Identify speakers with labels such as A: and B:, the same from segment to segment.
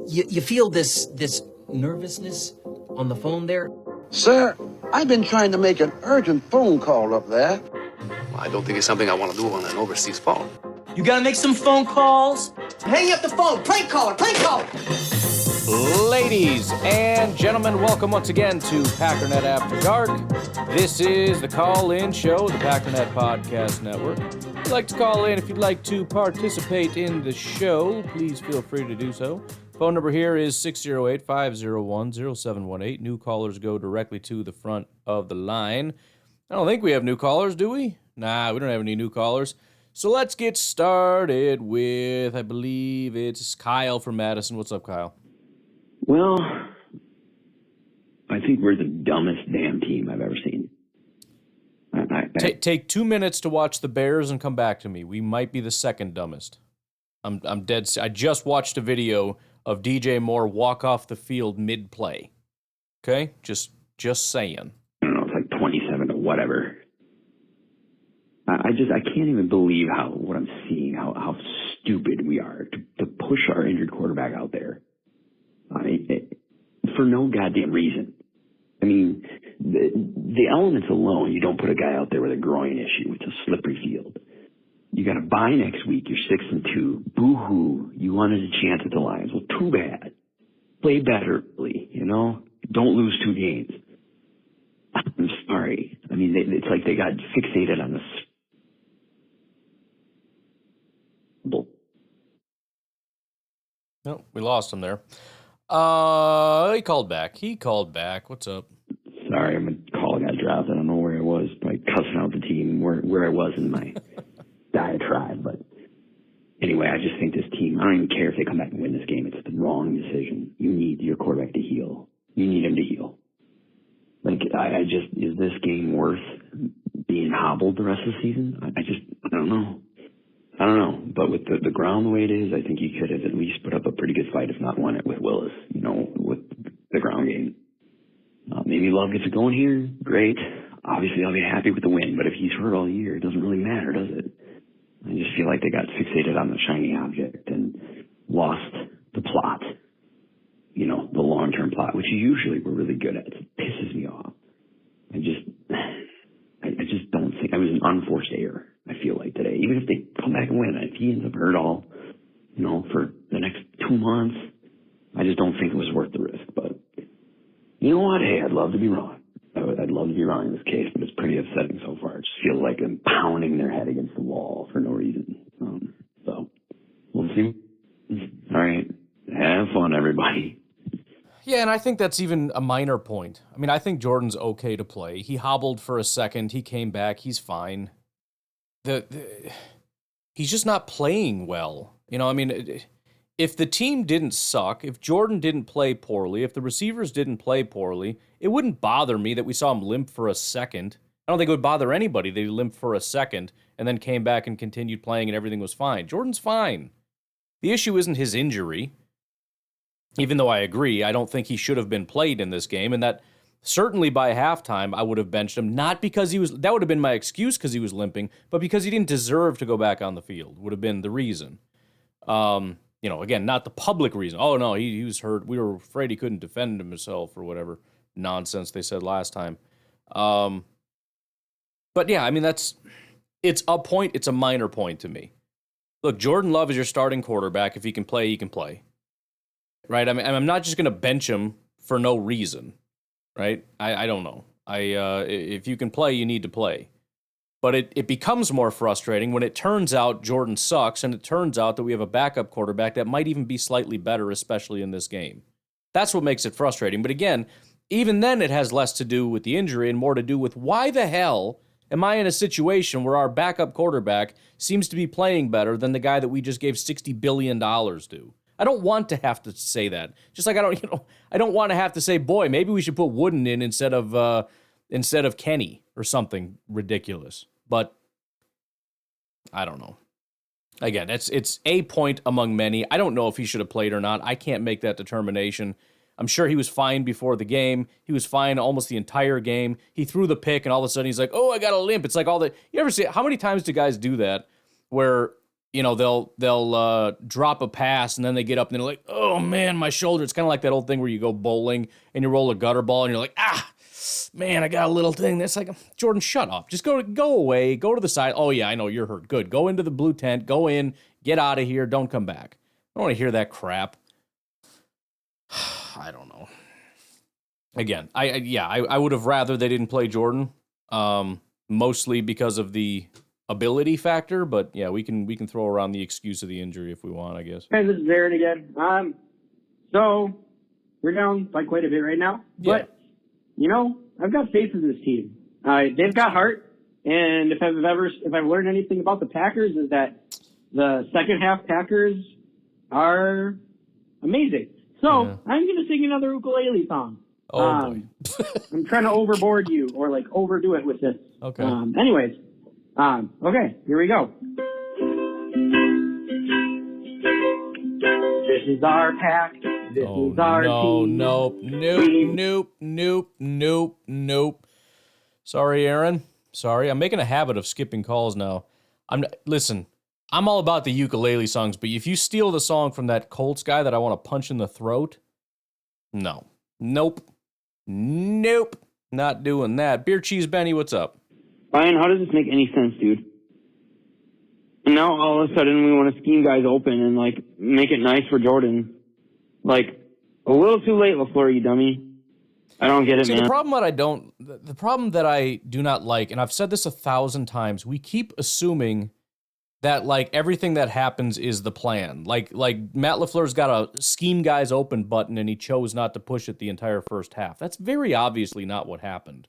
A: You feel this nervousness on the phone there?
B: Sir, I've been trying to make an urgent phone call up there.
C: Well, I don't think it's something I want to do on an overseas phone.
A: You gotta make some phone calls. Hang up the phone. Prank caller. Prank caller.
D: Ladies and gentlemen, welcome once again to Packernet After Dark. This is the call-in show, the Packernet Podcast Network. If you'd like to call in, if you'd like to participate in the show, please feel free to do so. Phone number here is 608-501-0718. New callers go directly to the front of the line. I don't think we have new callers, do we? Nah, we don't have any new callers. So let's get started with, I believe it's Kyle from Madison. What's up, Kyle?
E: Well, I think we're the dumbest damn team I've ever seen.
D: Take 2 minutes to watch the Bears and come back to me. We might be the second dumbest. I'm dead. I just watched a video of DJ Moore walk off the field mid-play. Okay? Just saying.
E: I don't know, it's like 27 or whatever. I can't even believe what I'm seeing, how stupid we are to push our injured quarterback out there. For no goddamn reason. I mean, the elements alone, you don't put a guy out there with a groin issue. It's a slippery field. You got to bye next week. You're 6-2. Boo-hoo. You wanted a chance at the Lions. Well, too bad. Play betterly, you know? Don't lose 2 games. I'm sorry. I mean, it's like they got fixated on this.
D: No, we lost him there. He called back. What's up?
E: Sorry, my call got dropped. I don't know where I was, like cussing out the team, where I was in my diatribe. But anyway, I just think this team, I don't even care if they come back and win this game. It's the wrong decision. You need your quarterback to heal. You need him to heal. Like, is this game worth being hobbled the rest of the season? I don't know. I don't know, but with the ground the way it is, I think you could have at least put up a pretty good fight, if not won it with Willis, you know, with the ground game. Maybe Love gets it going here. Great. Obviously, I'll be happy with the win, but if he's hurt all year, it doesn't really matter, does it? I just feel like they got fixated on the shiny object and lost the plot, you know, the long-term plot, which usually we're really good at. It pisses me off. I just don't think, it was an unforced error, I feel like, today. Even if they come back and win, if he ends up hurt all, you know, for the next 2 months, I just don't think it was worth the risk. But you know what? Hey, I'd love to be wrong. I'd love to be wrong in this case, but it's pretty upsetting so far. It just feels like I'm pounding their head against the wall for no reason. So we'll see. All right. Have fun, everybody.
D: Yeah, and I think that's even a minor point. I mean, I think Jordan's okay to play. He hobbled for a second. He came back. He's fine. He's just not playing well. You know, I mean, if the team didn't suck, if Jordan didn't play poorly, if the receivers didn't play poorly, it wouldn't bother me that we saw him limp for a second. I don't think it would bother anybody that he limped for a second and then came back and continued playing and everything was fine. Jordan's fine. The issue isn't his injury. Even though I agree, I don't think he should have been played in this game, and that certainly by halftime I would have benched him, not because that would have been my excuse because he was limping, but because he didn't deserve to go back on the field, would have been the reason. You know, again, not the public reason. Oh, no, he was hurt. We were afraid he couldn't defend himself or whatever nonsense they said last time. But yeah, I mean, it's a point. It's a minor point to me. Look, Jordan Love is your starting quarterback. If he can play, he can play. Right? I mean, I'm not just going to bench him for no reason, right? I don't know. If you can play, you need to play. But it becomes more frustrating when it turns out Jordan sucks, and it turns out that we have a backup quarterback that might even be slightly better, especially in this game. That's what makes it frustrating. But again, even then it has less to do with the injury and more to do with why the hell am I in a situation where our backup quarterback seems to be playing better than the guy that we just gave $60 billion to? I don't want to have to say that. Just like I don't want to have to say, boy, maybe we should put Wooden in instead of Kenny or something ridiculous. But I don't know. Again, it's a point among many. I don't know if he should have played or not. I can't make that determination. I'm sure he was fine before the game. He was fine almost the entire game. He threw the pick, and all of a sudden he's like, oh, I got a limp. It's like all that. You ever see, how many times do guys do that where they'll drop a pass and then they get up and they're like, oh man, my shoulder. It's kind of like that old thing where you go bowling and you roll a gutter ball and you're like, man, I got a little thing. That's like, Jordan, shut up. Just go away. Go to the side. Oh yeah, I know you're hurt. Good. Go into the blue tent. Go in. Get out of here. Don't come back. I don't want to hear that crap. I don't know. Again, I would have rather they didn't play Jordan, mostly because of the ability factor. But yeah, we can throw around the excuse of the injury if we want, I guess.
F: Hey, this is Aaron again. So we're down by quite a bit right now, but I've got faith in this team. They've got heart, and if I've learned anything about the Packers is that the second half Packers are amazing. So I'm going to sing another ukulele song.
D: Oh, boy.
F: I'm trying to overboard you or like overdo it with this.
D: Okay.
F: Anyways, okay, here we go. This is our pack. This is our team.
D: Nope. Sorry, Aaron. Sorry. I'm making a habit of skipping calls now. Listen, I'm all about the ukulele songs, but if you steal the song from that Colts guy that I want to punch in the throat, no. Nope. Not doing that. Beer Cheese Benny, what's up?
E: Ryan, how does this make any sense, dude? And now all of a sudden we want to scheme guys open and like make it nice for Jordan. Like a little too late, LaFleur, you dummy. I don't get it, man.
D: The problem that I do not like, and I've said this 1,000 times, we keep assuming that like everything that happens is the plan. Like Matt LaFleur's got a scheme guys open button and he chose not to push it the entire first half. That's very obviously not what happened.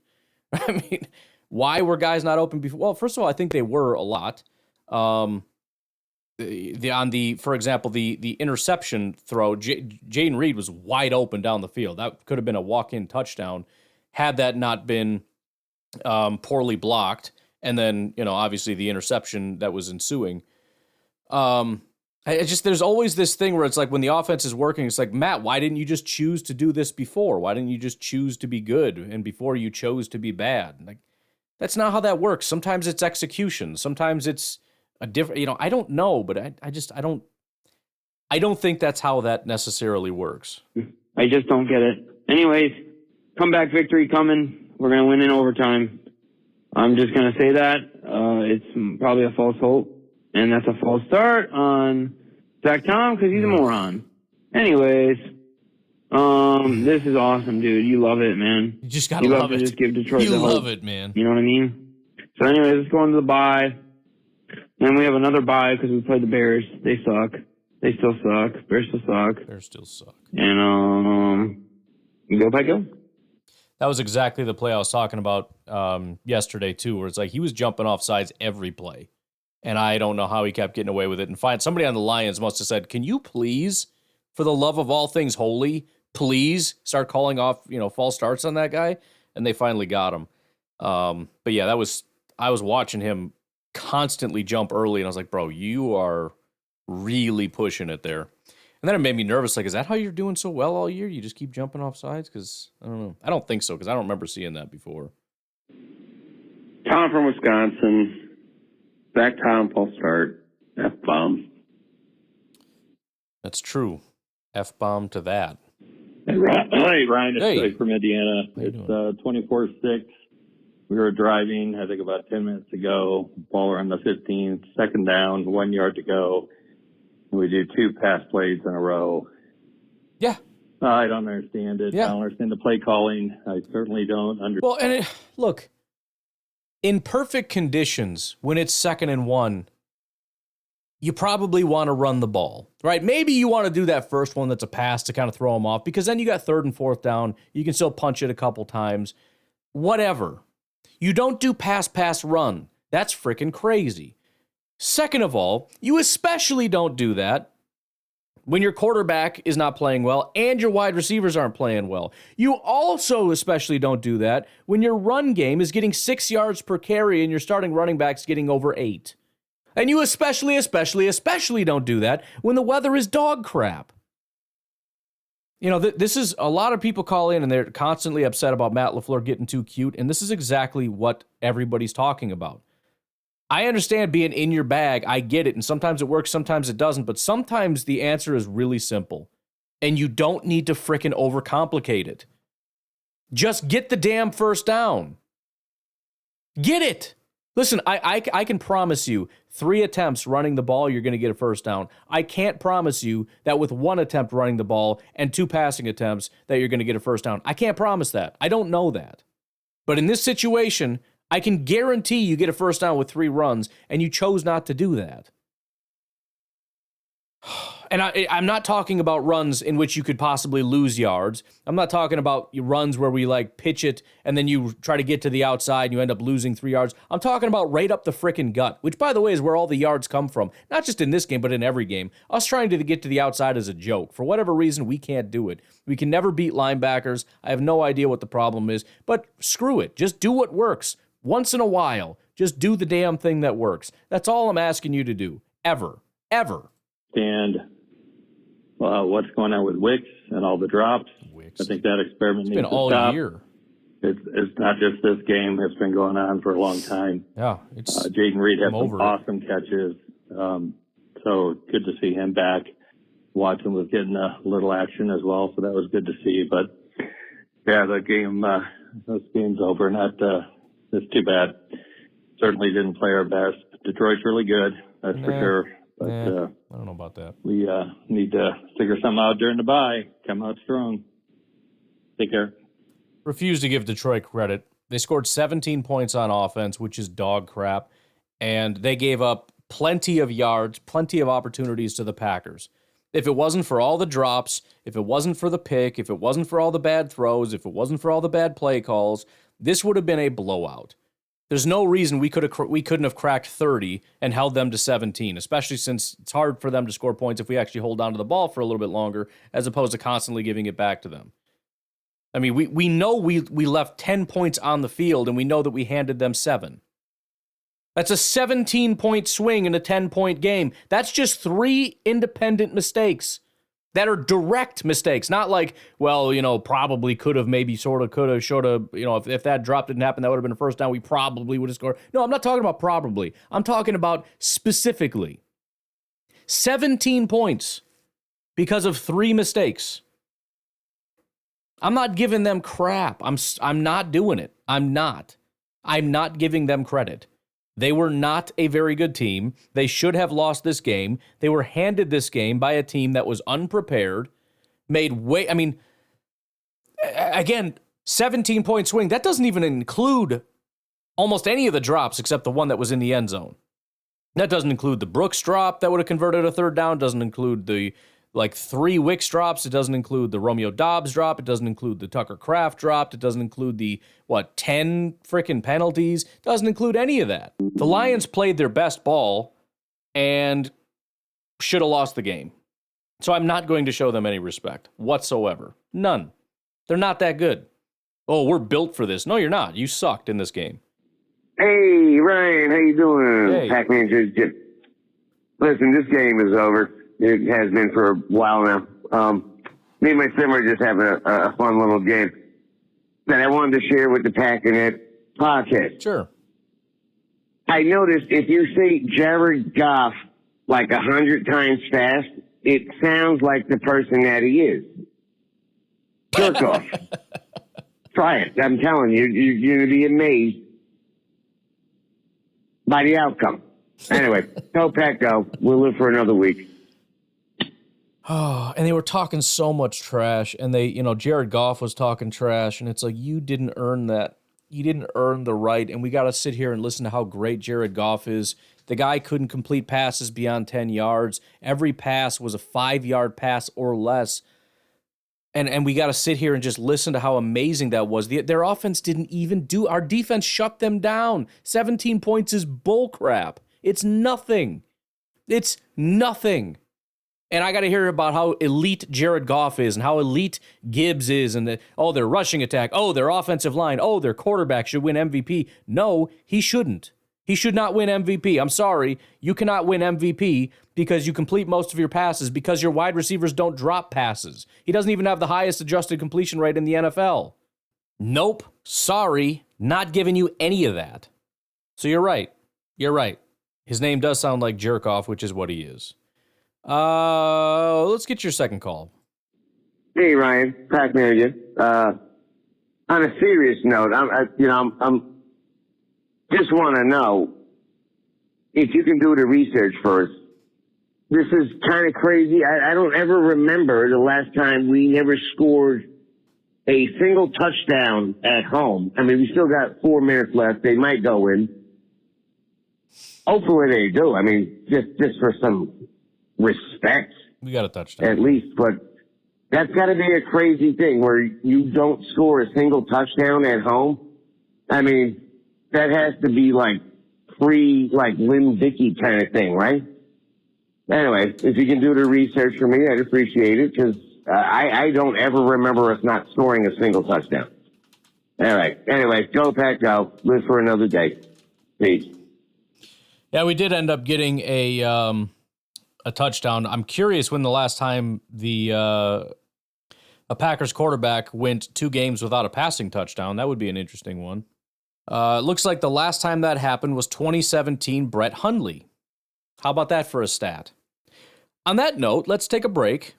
D: I mean, why were guys not open before? Well, first of all, I think they were a lot. For example, the interception throw, Jaden Reed was wide open down the field. That could have been a walk-in touchdown had that not been poorly blocked. And then, obviously the interception that was ensuing. There's always this thing where it's like when the offense is working, it's like, Matt, why didn't you just choose to do this before? Why didn't you just choose to be good and before you chose to be bad? Like, that's not how that works. Sometimes it's execution. Sometimes it's a different, I don't know, but I don't think that's how that necessarily works.
E: I just don't get it. Anyways, comeback victory coming. We're going to win in overtime. I'm just going to say that. It's probably a false hope. And that's a false start on Zach Tom because he's a moron. Anyways, this is awesome, dude. You love it, man.
D: You just got to love it.
E: Just give Detroit the hope.
D: You love it, man.
E: You know what I mean? So anyways, let's go into the bye. Then we have another bye because we played the Bears. They suck. They still suck. Bears still suck.
D: Bears still suck.
E: And go back go.
D: That was exactly the play I was talking about yesterday, too, where it's like he was jumping off sides every play. And I don't know how he kept getting away with it. And somebody on the Lions must have said, can you please, for the love of all things holy, please start calling off, false starts on that guy? And they finally got him. But yeah, I was watching him constantly jump early, and I was like, bro, you are really pushing it there. And then it made me nervous. Like, is that how you're doing so well all year? You just keep jumping off sides? Because, I don't know. I don't think so, because I don't remember seeing that before.
G: Tom from Wisconsin. Zach Tom, false start. F-bomb.
D: That's true. F-bomb to that.
H: Hey, Ryan. It's
D: Hey.
H: Blake from Indiana. It's 24-6. We were driving, I think about 10 minutes ago. Ball around the 15th. Second down, 1 yard to go. We do 2 pass plays in a row.
D: Yeah.
H: I don't understand it.
D: Yeah.
H: I don't understand the play calling. I certainly don't understand.
D: Well, and look, in perfect conditions, when it's 2nd and 1, you probably want to run the ball, right? Maybe you want to do that first one that's a pass to kind of throw them off, because then you got 3rd and 4th down. You can still punch it a couple times. Whatever. You don't do pass, run. That's freaking crazy. Second of all, you especially don't do that when your quarterback is not playing well and your wide receivers aren't playing well. You also especially don't do that when your run game is getting 6 yards per carry and your starting running back's getting over 8. And you especially don't do that when the weather is dog crap. This is a lot of people call in and they're constantly upset about Matt LaFleur getting too cute. And this is exactly what everybody's talking about. I understand being in your bag. I get it. And sometimes it works, sometimes it doesn't. But sometimes the answer is really simple. And you don't need to frickin' overcomplicate it. Just get the damn first down. Get it. Listen, I can promise you 3 attempts running the ball, you're going to get a first down. I can't promise you that with 1 attempt running the ball and 2 passing attempts that you're going to get a first down. I can't promise that. I don't know that. But in this situation, I can guarantee you get a first down with 3 runs, and you chose not to do that. And I'm not talking about runs in which you could possibly lose yards. I'm not talking about runs where we like pitch it and then you try to get to the outside and you end up losing 3 yards. I'm talking about right up the frickin' gut, which, by the way, is where all the yards come from. Not just in this game, but in every game. Us trying to get to the outside is a joke. For whatever reason, we can't do it. We can never beat linebackers. I have no idea what the problem is, but screw it. Just do what works. Once in a while, just do the damn thing that works. That's all I'm asking you to do. Ever.
H: And what's going on with Wicks and all the drops. I think that experiment needs to stop.
D: It's been all year.
H: It's not just this game. It's been going on for a long time.
D: Yeah. It's
H: Jaden Reed had some awesome catches. So good to see him back. Watson was getting a little action as well, so that was good to see. But, yeah, this game's over. It's too bad. Certainly didn't play our best. Detroit's really good, that's for sure. But
D: I don't know about that.
H: We need to figure something out during the bye. Come out strong. Take care.
D: Refuse to give Detroit credit. They scored 17 points on offense, which is dog crap, and they gave up plenty of yards, plenty of opportunities to the Packers. If it wasn't for all the drops, if it wasn't for the pick, if it wasn't for all the bad throws, if it wasn't for all the bad play calls, this would have been a blowout. There's no reason we couldn't have cracked 30 and held them to 17, especially since it's hard for them to score points if we actually hold on to the ball for a little bit longer, as opposed to constantly giving it back to them. I mean, we know we left 10 points on the field, and we know that we handed them 7. That's a 17-point swing in a 10-point game. That's just 3 independent mistakes that are direct mistakes. Not like, well, probably could have, maybe sort of, could have, should have, if that drop didn't happen, that would have been a first down. We probably would have scored. No, I'm not talking about probably. I'm talking about specifically. 17 points because of 3 mistakes. I'm not giving them crap. I'm not doing it. I'm not giving them credit. They were not a very good team. They should have lost this game. They were handed this game by a team that was unprepared, again, 17-point swing. That doesn't even include almost any of the drops except the one that was in the end zone. That doesn't include the Brooks drop that would have converted a third down. Doesn't include the 3 Wicks drops. It doesn't include the Romeo Dobbs drop. It doesn't include the Tucker Kraft drop. It doesn't include the, 10 freaking penalties. It doesn't include any of that. The Lions played their best ball and should have lost the game. So I'm not going to show them any respect whatsoever. None. They're not that good. Oh, we're built for this. No, you're not. You sucked in this game.
I: Hey, Ryan, how you doing?
D: Hey.
I: Pac-Man Jip. Listen, this game is over. It has been for a while now. Me and my son are just having a fun little game that I wanted to share with the Packernet podcast.
D: Sure.
I: I noticed if you say Jared Goff like 100 times fast, it sounds like the person that he is. Jerk off. Try it. I'm telling you, you're going to be amazed by the outcome. Anyway, go Pack go. We'll live for another week.
D: Oh, and they were talking so much trash, and Jared Goff was talking trash, and it's like, you didn't earn that. You didn't earn the right, and we got to sit here and listen to how great Jared Goff is. The guy couldn't complete passes beyond 10 yards. Every pass was a 5-yard pass or less. And we got to sit here and just listen to how amazing that was. Their offense didn't even our defense shut them down. 17 points is bullcrap. It's nothing. It's nothing. And I got to hear about how elite Jared Goff is and how elite Gibbs is and their rushing attack. Oh, their offensive line. Oh, their quarterback should win MVP. No, he shouldn't. He should not win MVP. I'm sorry. You cannot win MVP because you complete most of your passes because your wide receivers don't drop passes. He doesn't even have the highest adjusted completion rate in the NFL. Nope. Sorry. Not giving you any of that. So you're right. You're right. His name does sound like Jerkoff, which is what he is. Let's get your second call.
I: Hey, Ryan. Packernet again. On a serious note, I'm just want to know if you can do the research first. This is kind of crazy. I don't ever remember the last time we never scored a single touchdown at home. I mean, we still got 4 minutes left. They might go in. Hopefully they do. I mean, just for some respect.
D: We got a touchdown.
I: At least, but that's got to be a crazy thing where you don't score a single touchdown at home. I mean, that has to be like Lynn Dickey kind of thing, right? Anyway, if you can do the research for me, I'd appreciate it because I don't ever remember us not scoring a single touchdown. All right. Anyway, go Pack, go. Live for another day. Peace.
D: Yeah, we did end up getting a touchdown. I'm curious when the last time a Packers quarterback went 2 games without a passing touchdown. That would be an interesting one. Looks like the last time that happened was 2017 Brett Hundley. How about that for a stat? On that note, let's take a break.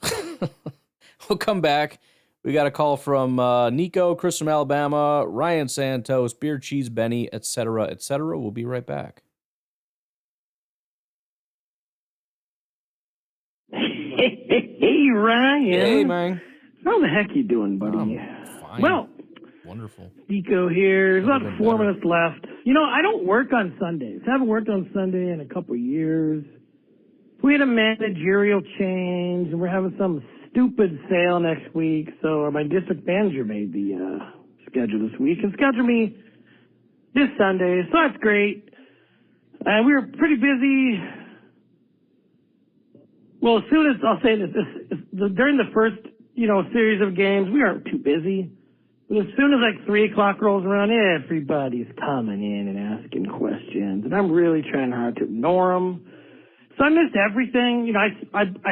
D: We'll come back. We got a call from Nico, Chris from Alabama, Ryan Santos, Beer Cheese Benny, etc., etc. We'll be right back.
F: Hey, Ryan.
D: Hey, man.
F: How the heck you doing, buddy?
D: Fine.
F: Well,
D: wonderful.
F: Nico here. There's about 4 minutes left. You know, I don't work on Sundays. I haven't worked on Sunday in a couple years. We had a managerial change, and we're having some stupid sale next week. So my district manager made the schedule this week and scheduled me this Sunday. So that's great. And we were pretty busy. Well, as soon as I'll say this during the first, series of games, we aren't too busy. But as soon as 3:00 rolls around, everybody's coming in and asking questions, and I'm really trying hard to ignore them. So I missed everything. I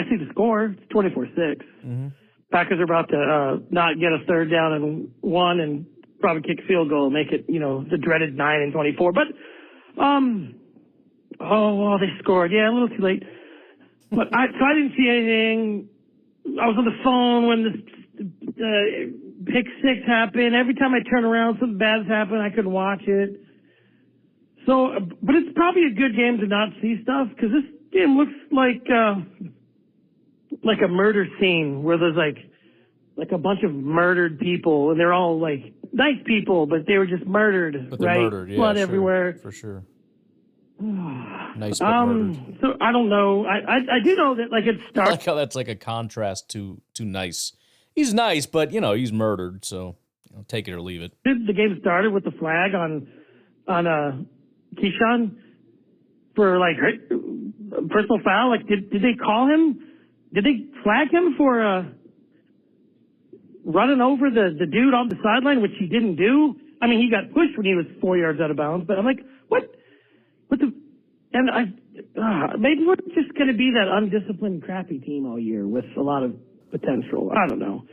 F: see the score. It's 24-6.
D: Mm-hmm.
F: Packers are about to not get a third down and 1 and probably kick field goal, make it, the dreaded 9-24. But, they scored. Yeah, a little too late. But I didn't see anything. I was on the phone when the pick 6 happened. Every time I turn around, something bad's happened. I couldn't watch it. So, but it's probably a good game to not see stuff because this game looks like a murder scene where there's like a bunch of murdered people and they're all nice people, but they were just murdered.
D: But they're
F: right?
D: murdered, yeah,
F: blood
D: sure,
F: everywhere.
D: for sure. Nice, but murdered.
F: So I don't know. I do know that it starts.
D: I like how that's like a contrast to nice. He's nice, but he's murdered. So take it or leave it.
F: The game started with the flag on Keyshawn for personal foul. Did they call him? Did they flag him for running over the dude on the sideline, which he didn't do? I mean, he got pushed when he was 4 yards out of bounds. But I'm like, what? What the? And maybe we're just going to be that undisciplined, crappy team all year with a lot of potential. I don't know.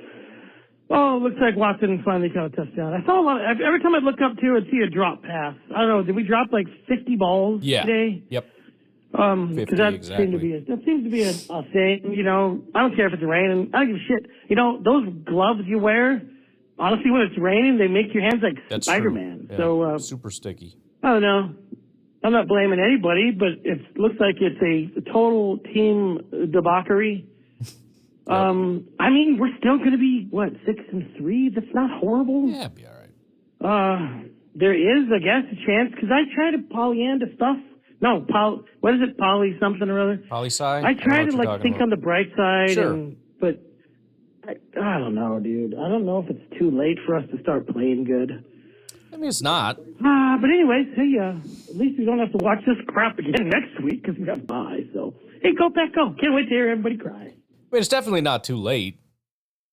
F: Oh, it looks like Watson finally got a touchdown. I saw a lot. Every time I look up to, I'd see a drop pass. I don't know. Did we drop 50 balls today?
D: Yep.
F: 50 that
D: exactly.
F: seems to be a thing. I don't care if it's raining. I don't give a shit. Those gloves you wear. Honestly, when it's raining, they make your hands like
D: That's
F: Spider-Man.
D: Yeah.
F: So
D: super sticky.
F: I don't know. I'm not blaming anybody, but it looks like it's a total team debauchery.
D: Yep.
F: I mean, we're still going to be, 6-3? That's not horrible.
D: Yeah, be all right.
F: There is, I guess, a chance, because I try to polyanda stuff. No, what is it? Poly something or other?
D: Poli-sci?
F: I try to think on the bright side.
D: Sure.
F: But I don't know, dude. I don't know if it's too late for us to start playing good.
D: I mean, it's not.
F: But anyways, hey, at least we don't have to watch this crap again next week because we got bye. So, hey, go Pack, go. Can't wait to hear everybody cry.
D: I mean, it's definitely not too late.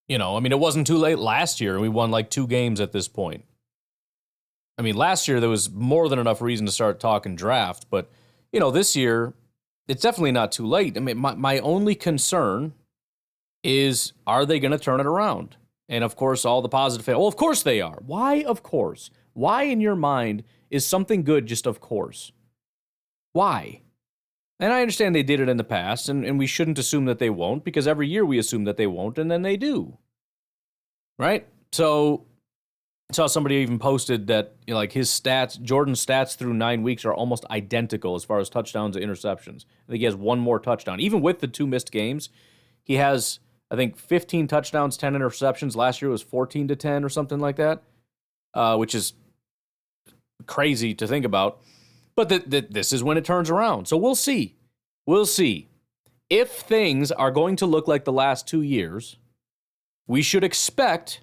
D: It wasn't too late last year. We won 2 games at this point. I mean, last year there was more than enough reason to start talking draft. But, this year, it's definitely not too late. I mean, my only concern is, are they going to turn it around? And, of course, all the positive... Well, of course they are. Why, of course? Why in your mind is something good just of course? Why? And I understand they did it in the past, and we shouldn't assume that they won't, because every year we assume that they won't, and then they do. Right? So I saw somebody even posted that his stats, Jordan's stats through 9 weeks are almost identical as far as touchdowns and interceptions. I think he has one more touchdown. Even with the 2 missed games, he has, I think, 15 touchdowns, 10 interceptions. Last year it was 14-10 or something like that, which is crazy to think about. But this is when it turns around. So we'll see. We'll see. If things are going to look like the last 2 years, we should expect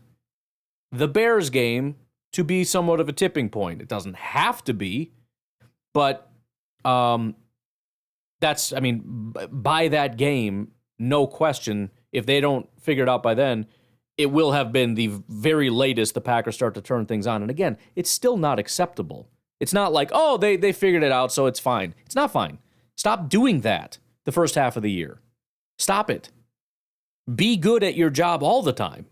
D: the Bears game to be somewhat of a tipping point. It doesn't have to be, but by that game, no question, if they don't figure it out by then, it will have been the very latest the Packers start to turn things on. And again, it's still not acceptable. It's not like, oh, they figured it out, so it's fine. It's not fine. Stop doing that the first half of the year. Stop it. Be good at your job all the time.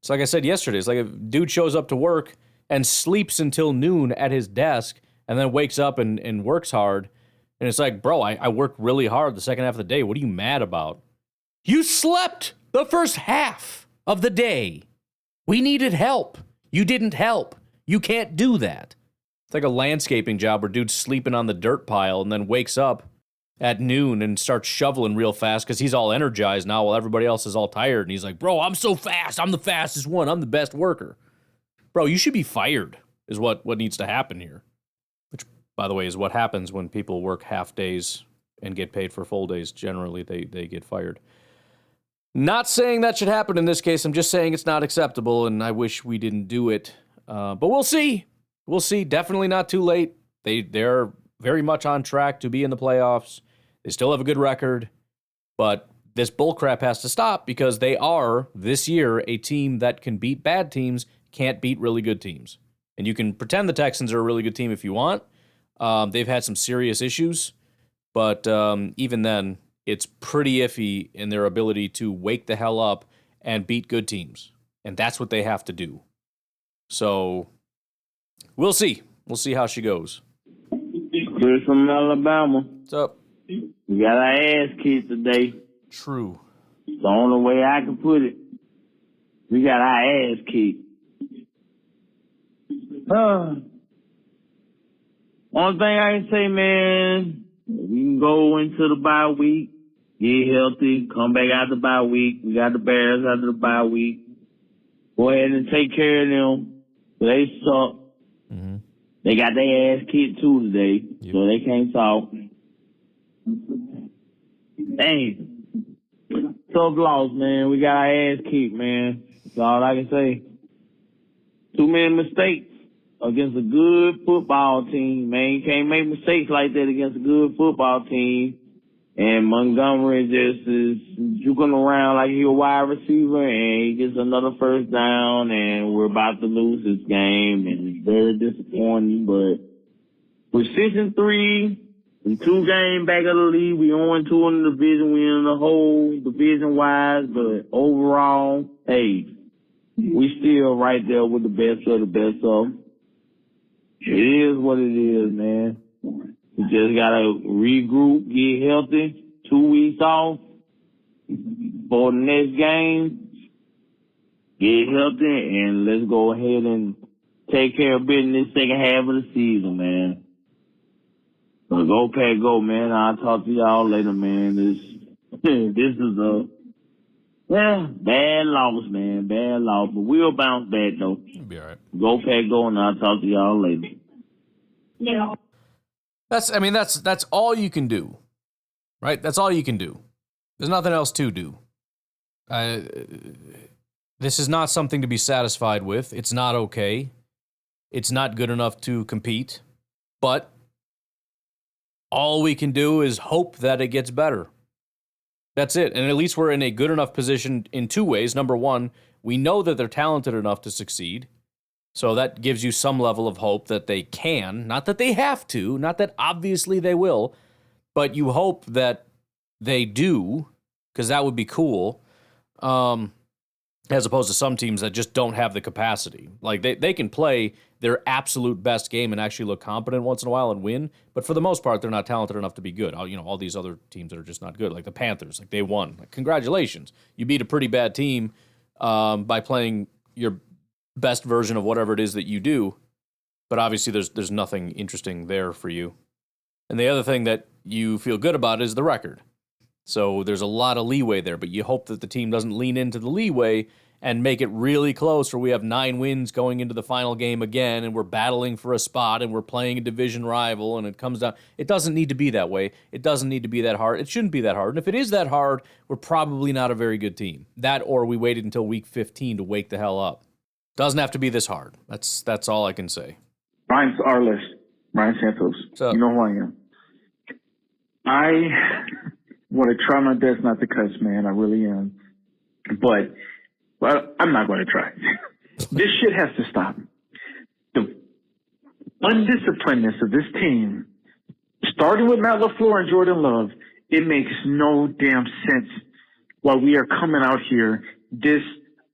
D: It's like I said yesterday. It's like a dude shows up to work and sleeps until noon at his desk and then wakes up and works hard. And it's like, bro, I worked really hard the second half of the day. What are you mad about? You slept the first half of the day. We needed help. You didn't help. You can't do that. It's like a landscaping job where dude's sleeping on the dirt pile and then wakes up at noon and starts shoveling real fast because he's all energized now while everybody else is all tired. And he's like, bro, I'm so fast. I'm the fastest one. I'm the best worker. Bro, you should be fired is what needs to happen here. Which, by the way, is what happens when people work half days and get paid for full days. Generally, they get fired. Not saying that should happen in this case. I'm just saying it's not acceptable, and I wish we didn't do it. But we'll see. We'll see. Definitely not too late. They're very much on track to be in the playoffs. They still have a good record, but this bullcrap has to stop because they are, this year, a team that can beat bad teams, can't beat really good teams. And you can pretend the Texans are a really good team if you want. They've had some serious issues, but even then, it's pretty iffy in their ability to wake the hell up and beat good teams. And that's what they have to do. So, we'll see. We'll see how she goes.
J: Chris from Alabama.
D: What's up?
J: We got our ass kicked today.
D: True.
J: It's the only way I can put it. We got our ass kicked. Only thing I can say, man, we can go into the bye week, get healthy, come back out the bye week. We got the Bears out of the bye week. Go ahead and take care of them. They suck.
D: Mm-hmm.
J: They got their ass kicked too today, so they can't talk. Dang. Tough loss, man. We got our ass kicked, man. That's all I can say. Too many mistakes against a good football team, man. You can't make mistakes like that against a good football team. And Montgomery just is juking around like he's a wide receiver, and he gets another first down, and we're about to lose this game, and it's very disappointing. But we're 6-3, in 2 games back of the league. We 0-2 in the division. We in the whole division-wise, but overall, hey, we still right there with the best of the best of them. It is what it is, man. We just gotta regroup, get healthy, 2 weeks off for the next game. Get healthy, and let's go ahead and take care of business second half of the season, man. So go Pack, go, man. I'll talk to y'all later, man. This is a bad loss, man. Bad loss, but we'll bounce back though.
D: It'll be all right.
J: Go Pack, go, and I'll talk to y'all later.
F: Yeah.
D: That's all you can do, right? That's all you can do. There's nothing else to do. This is not something to be satisfied with. It's not okay. It's not good enough to compete. But all we can do is hope that it gets better. That's it. And at least we're in a good enough position in 2 ways. Number one, we know that they're talented enough to succeed. So that gives you some level of hope that they can. Not that they have to. Not that obviously they will. But you hope that they do, because that would be cool. as opposed to some teams that just don't have the capacity. Like they can play their absolute best game and actually look competent once in a while and win, but for the most part, they're not talented enough to be good. All these other teams that are just not good, like the Panthers, like they won. Like, congratulations, you beat a pretty bad team by playing your best version of whatever it is that you do. But obviously, there's nothing interesting there for you. And the other thing that you feel good about is the record. So there's a lot of leeway there, but you hope that the team doesn't lean into the leeway and make it really close where we have 9 wins going into the final game again and we're battling for a spot and we're playing a division rival and it comes down. It doesn't need to be that way. It doesn't need to be that hard. It shouldn't be that hard. And if it is that hard, we're probably not a very good team. That or we waited until week 15 to wake the hell up. Doesn't have to be this hard. That's all I can say.
K: Ryan Santos.
D: So,
K: you know who I am. I want to try my best not to cuss, man. I really am. But I'm not going to try. This shit has to stop. The undisciplinedness of this team, starting with Matt LaFleur and Jordan Love, it makes no damn sense why we are coming out here this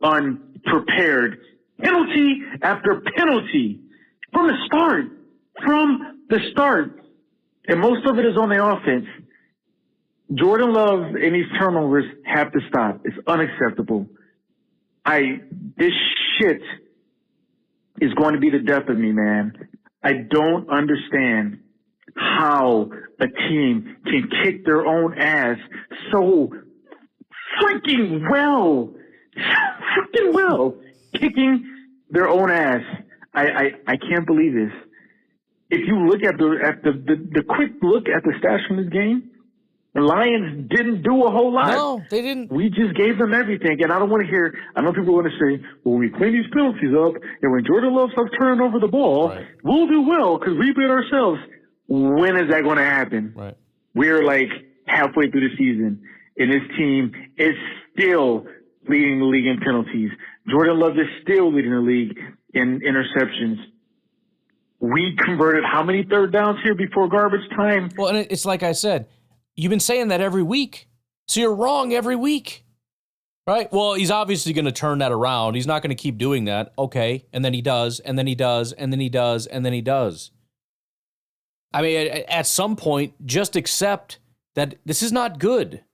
K: unprepared, penalty after penalty from the start. And most of it is on the offense. Jordan Love and these turnovers have to stop. It's unacceptable. This shit is going to be the death of me, man. I don't understand how a team can kick their own ass so freaking well. Kicking their own ass. I can't believe this. If you look at the quick look at the stats from this game, the Lions didn't do a whole lot.
D: No, they didn't.
K: We just gave them everything. And I don't want to hear, I know people want to say, well, we clean these penalties up, and when Jordan Love starts turning over the ball, right, we'll do well because we beat ourselves. When is that going to happen?
D: Right.
K: We're like halfway through the season, and this team is still leading the league in penalties. Jordan Love is still leading the league in interceptions. We converted how many third downs here before garbage time?
D: Well, and it's like I said, you've been saying that every week. So you're wrong every week. Right? Well, he's obviously going to turn that around. He's not going to keep doing that. Okay. And then he does, and then he does, and then he does, and then he does. I mean, at some point, just accept that this is not good.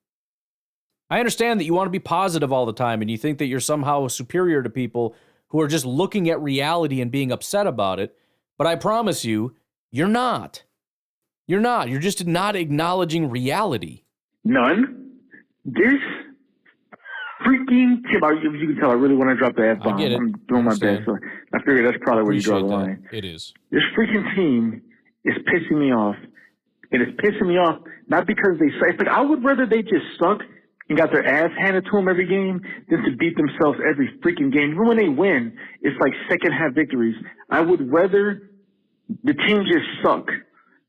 D: I understand that you want to be positive all the time and you think that you're somehow superior to people who are just looking at reality and being upset about it. But I promise you, you're not. You're not. You're just not acknowledging reality.
K: None. This freaking tip, you can tell I really want to drop the F-bomb.
D: I get it.
K: I'm doing my best. So I figure that's probably where you draw the line.
D: It is.
K: This freaking team is pissing me off. And it's pissing me off not because they suck. Like, I would rather they just suck and got their ass handed to them every game than to beat themselves every freaking game. Even when they win, it's like second half victories. I would rather the team just suck,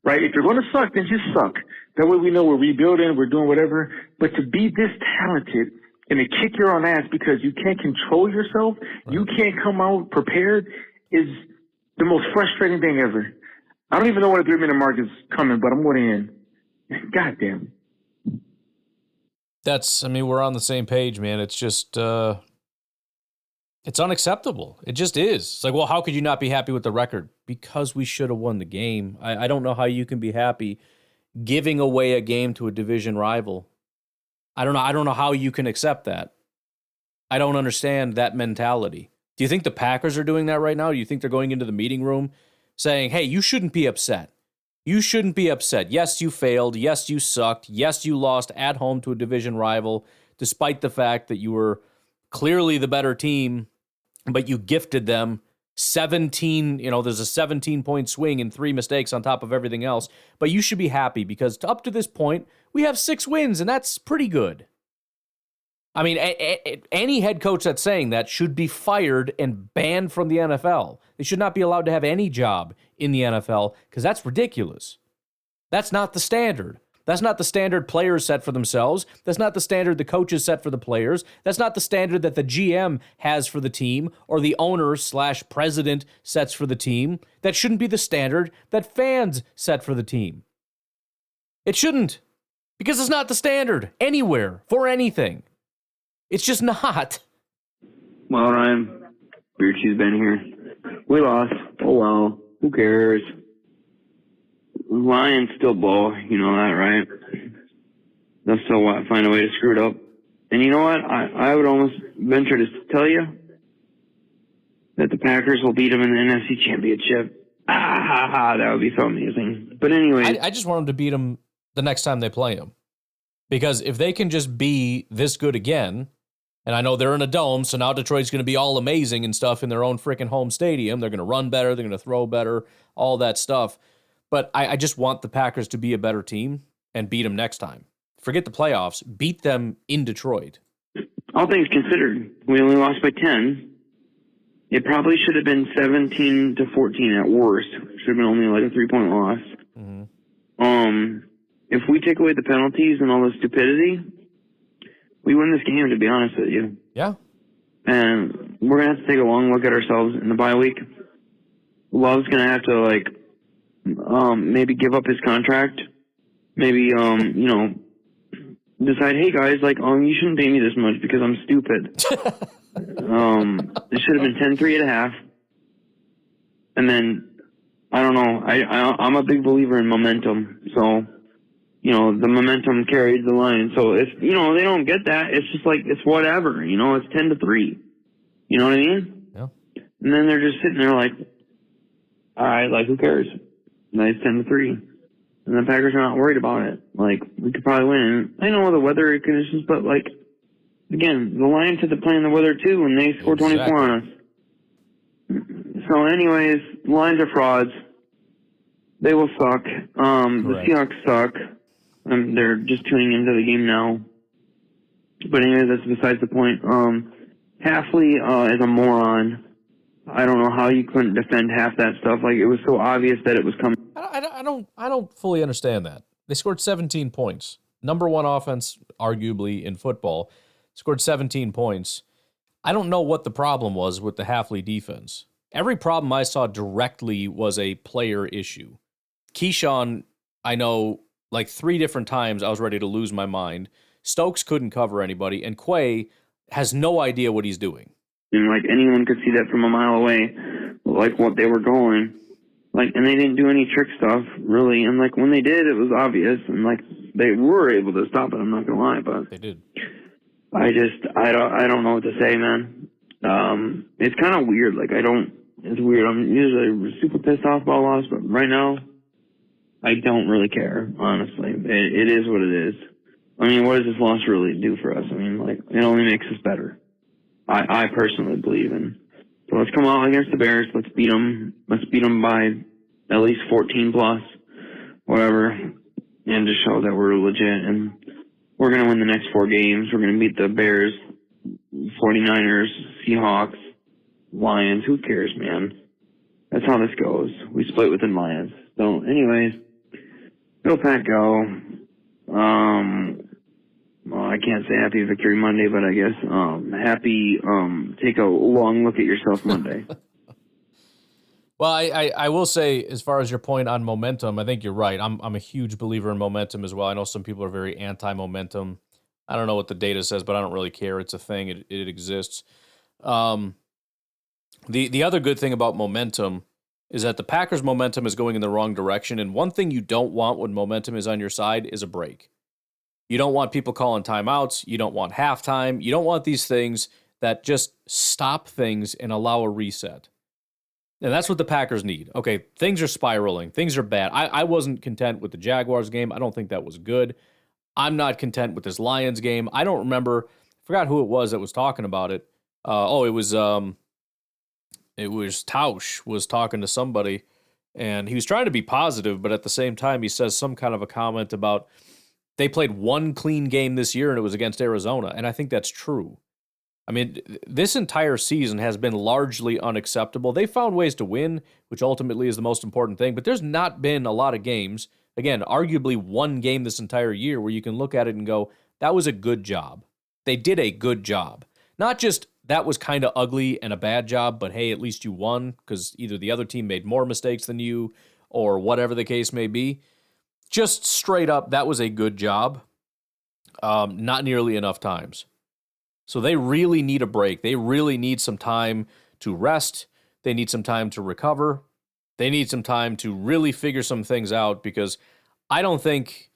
K: right? If you're going to suck, then just suck. That way we know we're rebuilding, we're doing whatever. But to be this talented and to kick your own ass because you can't control yourself, you can't come out prepared, is the most frustrating thing ever. I don't even know when the 3-minute mark is coming, but I'm going in. God damn.
D: We're on the same page, man. It's just, it's unacceptable. It just is. It's like, well, how could you not be happy with the record? Because we should have won the game. I don't know how you can be happy giving away a game to a division rival. I don't know how you can accept that. I don't understand that mentality. Do you think the Packers are doing that right now? Do you think they're going into the meeting room saying, hey, you shouldn't be upset. You shouldn't be upset. Yes, you failed. Yes, you sucked. Yes, you lost at home to a division rival, despite the fact that you were clearly the better team, but you gifted them 17, there's a 17-point swing and 3 mistakes on top of everything else. But you should be happy because up to this point, we have 6 wins, and that's pretty good. I mean, any head coach that's saying that should be fired and banned from the NFL. They should not be allowed to have any job in the NFL because that's ridiculous. That's not the standard. That's not the standard players set for themselves. That's not the standard the coaches set for the players. That's not the standard that the GM has for the team or the owner/president sets for the team. That shouldn't be the standard that fans set for the team. It shouldn't, because it's not the standard anywhere for anything. It's just not.
L: Well, Ryan, Beard Cheese been here. We lost. Oh, well. Who cares? Lions still blow. You know that, right? They'll still find a way to screw it up. And you know what? I would almost venture to tell you that the Packers will beat them in the NFC Championship. That would be so amazing. But anyway.
D: I just want them to beat them the next time they play them. Because if they can just be this good again, and I know they're in a dome, so now Detroit's going to be all amazing and stuff in their own freaking home stadium. They're going to run better. They're going to throw better, all that stuff. But I just want the Packers to be a better team and beat them next time. Forget the playoffs. Beat them in Detroit.
L: All things considered, we only lost by 10. It probably should have been 17-14 at worst. Should have been only like a 3-point loss. Mm-hmm. If we take away the penalties and all the stupidity, we win this game, to be honest with you.
D: Yeah.
L: And we're going to have to take a long look at ourselves in the bye week. Love's going to have to, like, maybe give up his contract. Maybe, decide, hey, guys, like, you shouldn't pay me this much because I'm stupid. It should have been 10-3 at a half. And then, I don't know. I'm a big believer in momentum. So, the momentum carries the line. So if, they don't get that, it's just like, it's whatever, it's 10-3. You know what I mean?
D: Yeah.
L: And then they're just sitting there like, all right, like, who cares? Nice 10-3. And the Packers are not worried about it. Like, we could probably win. I know the weather conditions, but, like, again, the Lions had to play in the weather, too, and they scored 24 on us. So, anyways, the Lions are frauds. They will suck. The Seahawks suck. They're just tuning into the game now. But anyways, that's besides the point. Halfley is a moron. I don't know how you couldn't defend half that stuff. Like, it was so obvious that it was coming.
D: I don't fully understand that. They scored 17 points. Number one offense, arguably, in football. Scored 17 points. I don't know what the problem was with the Halfley defense. Every problem I saw directly was a player issue. Keyshawn, I know, like 3 different times I was ready to lose my mind. Stokes couldn't cover anybody, and Quay has no idea what he's doing.
L: And, like, anyone could see that from a mile away, like, what they were going. Like, and they didn't do any trick stuff, really. And, like, when they did, it was obvious. And, like, they were able to stop it, I'm not going to lie. But
D: they did.
L: I don't know what to say, man. It's kind of weird. Like, it's weird. I'm usually super pissed off about a loss, but right now, I don't really care, honestly. It is what it is. I mean, what does this loss really do for us? I mean, like, it only makes us better. I personally believe in. So let's come out against the Bears. Let's beat them. Let's beat them by at least 14 plus, whatever, and just show that we're legit. And we're going to win the next 4 games. We're going to beat the Bears, 49ers, Seahawks, Lions. Who cares, man? That's how this goes. We split with the Lions. So, anyways, go Pack, go. Well, I can't say happy Victory Monday, but I guess happy take a long look at yourself Monday.
D: Well, I will say, as far as your point on momentum, I think you're right. I'm a huge believer in momentum as well. I know some people are very anti-momentum. I don't know what the data says, but I don't really care. It's a thing. It exists. The other good thing about momentum is that the Packers' momentum is going in the wrong direction, and one thing you don't want when momentum is on your side is a break. You don't want people calling timeouts. You don't want halftime. You don't want these things that just stop things and allow a reset. And that's what the Packers need. Okay, things are spiraling. Things are bad. I wasn't content with the Jaguars game. I don't think that was good. I'm not content with this Lions game. I don't remember. I forgot who it was that was talking about it. It was Tausch was talking to somebody, and he was trying to be positive, but at the same time, he says some kind of a comment about they played one clean game this year, and it was against Arizona, and I think that's true. I mean, this entire season has been largely unacceptable. They found ways to win, which ultimately is the most important thing, but there's not been a lot of games, again, arguably one game this entire year where you can look at it and go, that was a good job. They did a good job. Not just that was kind of ugly and a bad job, but hey, at least you won because either the other team made more mistakes than you or whatever the case may be. Just straight up, that was a good job. Not nearly enough times. So they really need a break. They really need some time to rest. They need some time to recover. They need some time to really figure some things out, because I don't think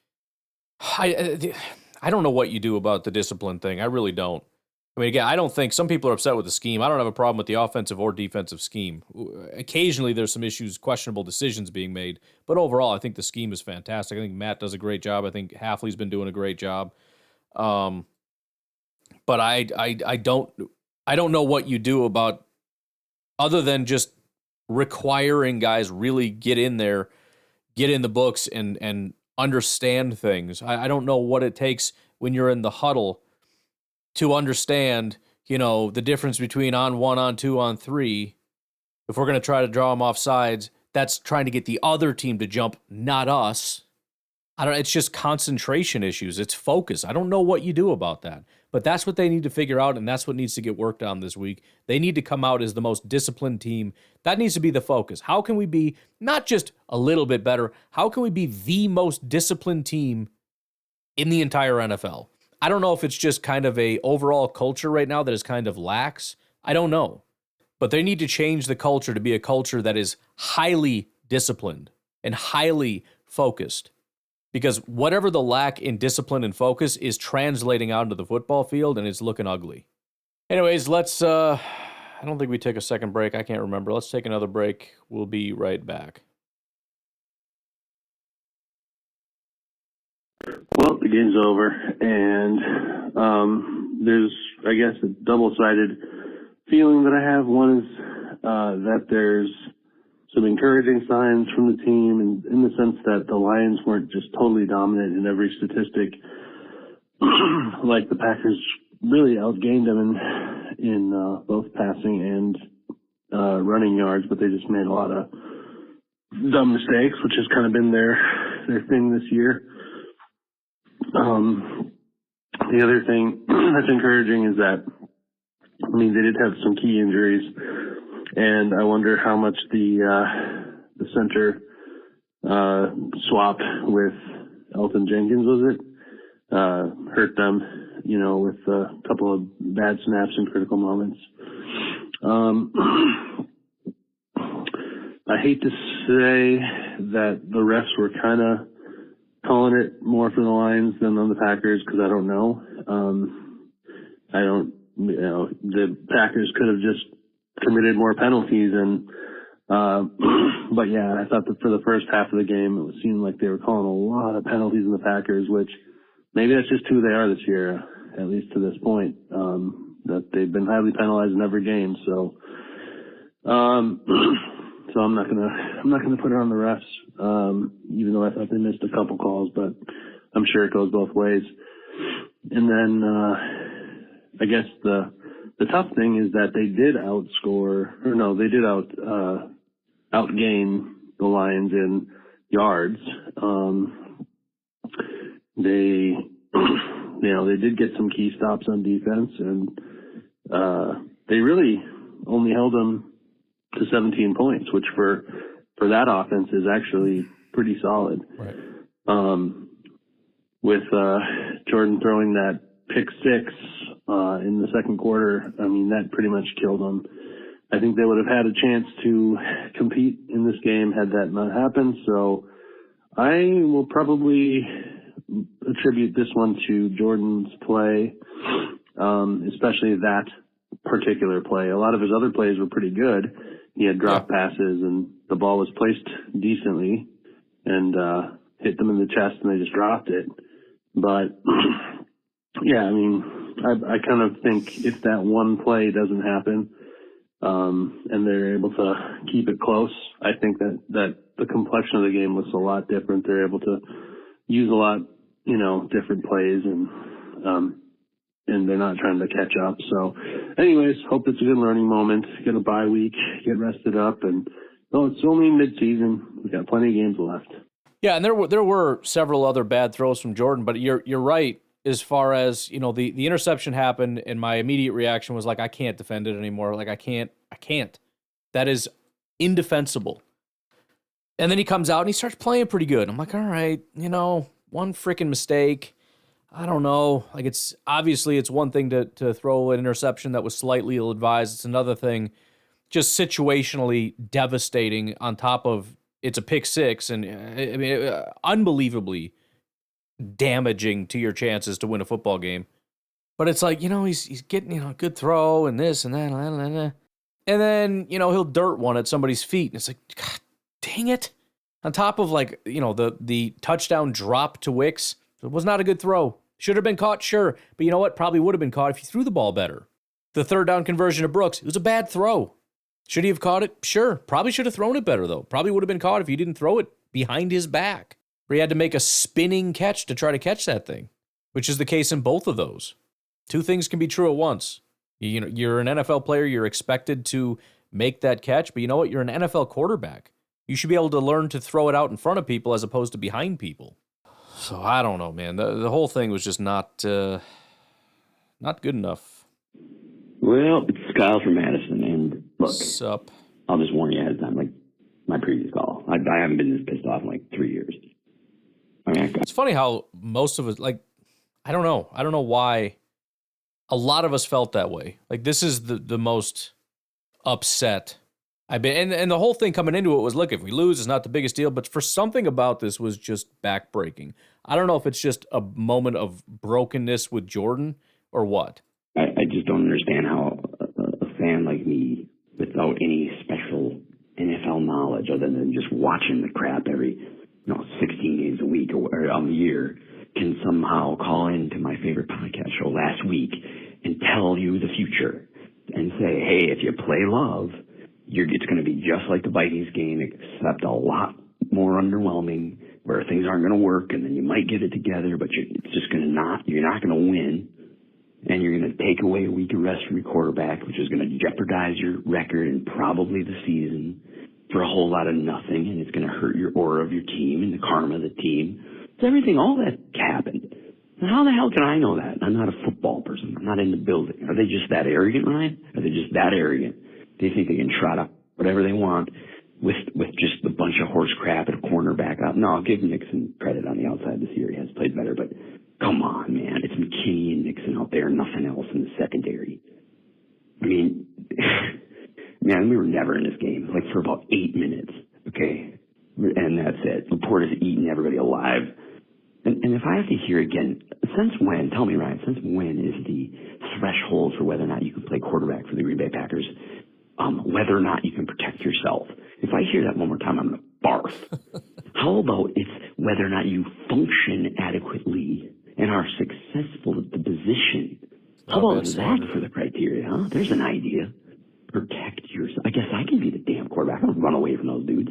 D: I don't know what you do about the discipline thing. I really don't. I mean, again, I don't think some people are upset with the scheme. I don't have a problem with the offensive or defensive scheme. Occasionally, there's some issues, questionable decisions being made. But overall, I think the scheme is fantastic. I think Matt does a great job. I think Hafley's been doing a great job. But I don't know what you do about, other than just requiring guys really get in there, get in the books, and understand things. I don't know what it takes when you're in the huddle to understand, the difference between on 1, on 2, on 3. If we're going to try to draw them off sides, that's trying to get the other team to jump, not us. It's just concentration issues. It's focus. I don't know what you do about that, but that's what they need to figure out, and that's what needs to get worked on this week. They need to come out as the most disciplined team. That needs to be the focus. How can we be not just a little bit better? How can we be the most disciplined team in the entire NFL? I don't know if it's just kind of a overall culture right now that is kind of lax. I don't know. But they need to change the culture to be a culture that is highly disciplined and highly focused. Because whatever the lack in discipline and focus is translating out into the football field, and it's looking ugly. Anyways, let's, I don't think we take a second break. I can't remember. Let's take another break. We'll be right back.
G: Well, the game's over, and there's, I guess, a double-sided feeling that I have. One is that there's some encouraging signs from the team, and in the sense that the Lions weren't just totally dominant in every statistic, like the Packers really outgained them in both passing and running yards, but they just made a lot of dumb mistakes, which has kind of been their thing this year. The other thing that's encouraging is that, they did have some key injuries, and I wonder how much the center swap with Elton Jenkins, was it, hurt them, with a couple of bad snaps in critical moments. I hate to say that the refs were kind of calling it more for the Lions than on the Packers, because I don't know. The Packers could have just committed more penalties, and but yeah, I thought that for the first half of the game, it seemed like they were calling a lot of penalties in the Packers, which maybe that's just who they are this year, at least to this point. That they've been highly penalized in every game, so I'm not gonna put it on the refs, even though I thought they missed a couple calls, but I'm sure it goes both ways. And then I guess the tough thing is that they did outgain the Lions in yards. They did get some key stops on defense, and they really only held them to 17 points, which for that offense is actually pretty solid.
D: Right.
G: With Jordan throwing that pick 6 in the second quarter, that pretty much killed them. I think they would have had a chance to compete in this game had that not happened. So I will probably attribute this one to Jordan's play, especially that particular play. A lot of his other plays were pretty good. He had drop passes, and the ball was placed decently and hit them in the chest, and they just dropped it. But yeah, I kind of think if that one play doesn't happen, and they're able to keep it close, I think that the complexion of the game looks a lot different. They're able to use a lot, different plays, and they're not trying to catch up. So anyways, hope it's a good learning moment. Get a bye week, get rested up, and it's only mid-season. We've got plenty of games left.
D: Yeah, and there were several other bad throws from Jordan, but you're right as far as, the interception happened, and my immediate reaction was like, I can't defend it anymore. Like, I can't. That is indefensible. And then he comes out and he starts playing pretty good. I'm like, all right, one freaking mistake. I don't know. Like, it's one thing to throw an interception that was slightly ill-advised. It's another thing just situationally devastating on top of it's a pick six and I mean unbelievably damaging to your chances to win a football game. But it's like, he's getting, a good throw and this and that. And then, he'll dirt one at somebody's feet. And it's like, God dang it. On top of the touchdown drop to Wicks, it was not a good throw. Should have been caught, sure. But you know what? Probably would have been caught if you threw the ball better. The third down conversion to Brooks, it was a bad throw. Should he have caught it? Sure. Probably should have thrown it better, though. Probably would have been caught if he didn't throw it behind his back. Where he had to make a spinning catch to try to catch that thing, which is the case in both of those. Two things can be true at once. You're an NFL player. You're expected to make that catch. But you know what? You're an NFL quarterback. You should be able to learn to throw it out in front of people as opposed to behind people. So I don't know, man. The whole thing was just not good enough.
E: Well, it's Kyle from Madison, and look,
D: sup?
E: I'll just warn you ahead of time, like my previous call. I haven't been this pissed off in like 3 years. I mean,
D: it's funny how most of us, like, I don't know why a lot of us felt that way. Like, this is the most upset I've been, and the whole thing coming into it was, look, if we lose, it's not the biggest deal, but for something about this was just backbreaking. I don't know if it's just a moment of brokenness with Jordan or what.
E: I just don't understand how a fan like me, without any special NFL knowledge other than just watching the crap every 16 games a week or a year, can somehow call into my favorite podcast show last week and tell you the future and say, hey, if you play love, it's going to be just like the Vikings game, except a lot more underwhelming, where things aren't going to work, and then you might get it together, but you're not going to win, and you're going to take away a week of rest from your quarterback, which is going to jeopardize your record and probably the season for a whole lot of nothing, and it's going to hurt your aura of your team and the karma of the team. It's everything, all that happened. Now, how the hell can I know that? I'm not a football person. I'm not in the building. Are they just that arrogant, Ryan? Are they just that arrogant? They think they can trot up whatever they want with just a bunch of horse crap at a cornerback. No, I'll give Nixon credit on the outside this year. He has played better, but come on, man. It's McKinney and Nixon out there, nothing else in the secondary. I mean, man, we were never in this game, like for about 8 minutes, okay? And that's it. Laporte is eating everybody alive. And if I have to hear again, since when, tell me, Ryan, since when is the threshold for whether or not you can play quarterback for the Green Bay Packers, whether or not you can protect yourself? If I hear that one more time, I'm going to barf. How about it's whether or not you function adequately and are successful at the position? How about that for the criteria, huh? There's an idea. Protect yourself. I guess I can be the damn quarterback. I don't run away from those dudes.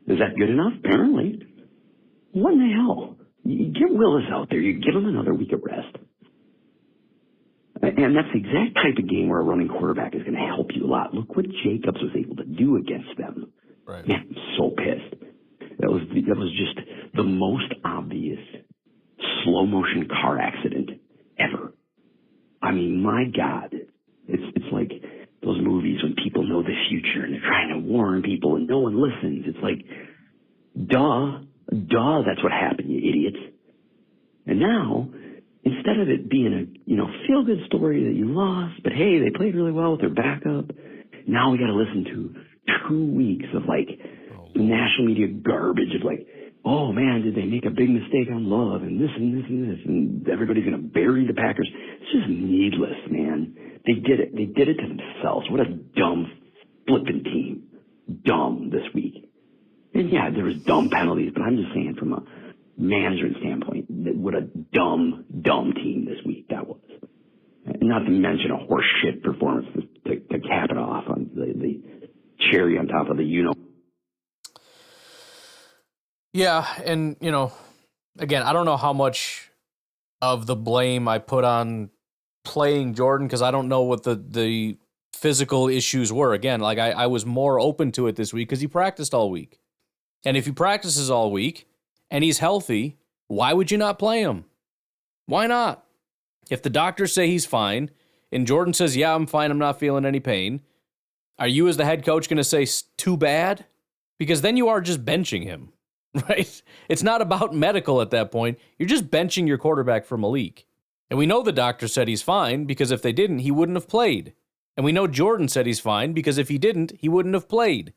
E: Is that good enough? Apparently. What in the hell? You get Willis out there. You give him another week of rest. And that's the exact type of game where a running quarterback is going to help you a lot. Look what Jacobs was able to do against them.
D: Right.
E: Man, I'm so pissed. That was just the most obvious slow motion car accident ever. I mean, my God, it's like those movies when people know the future and they're trying to warn people and no one listens. It's like, duh, that's what happened, you idiots. And now, instead of it being a feel-good story that you lost, but hey, they played really well with their backup, now we got to listen to 2 weeks of national media garbage of oh man, did they make a big mistake on Love and this and this and this, and everybody's going to bury the Packers. It's just needless, man. They did it. They did it to themselves. What a dumb flipping team. Dumb this week. And yeah, there was dumb penalties, but I'm just saying from a management standpoint, what a dumb team this week that was. And not to mention a horse shit performance to cap it off on the cherry on top of the
D: Yeah, and, again, I don't know how much of the blame I put on playing Jordan because I don't know what the physical issues were. Again, I was more open to it this week because he practiced all week. And if he practices all week and he's healthy, why would you not play him? Why not? If the doctors say he's fine and Jordan says, yeah, I'm fine, I'm not feeling any pain, are you as the head coach going to say too bad? Because then you are just benching him. right? It's not about medical at that point. You're just benching your quarterback for Malik. And we know the doctor said he's fine because if they didn't, he wouldn't have played. And we know Jordan said he's fine because if he didn't, he wouldn't have played.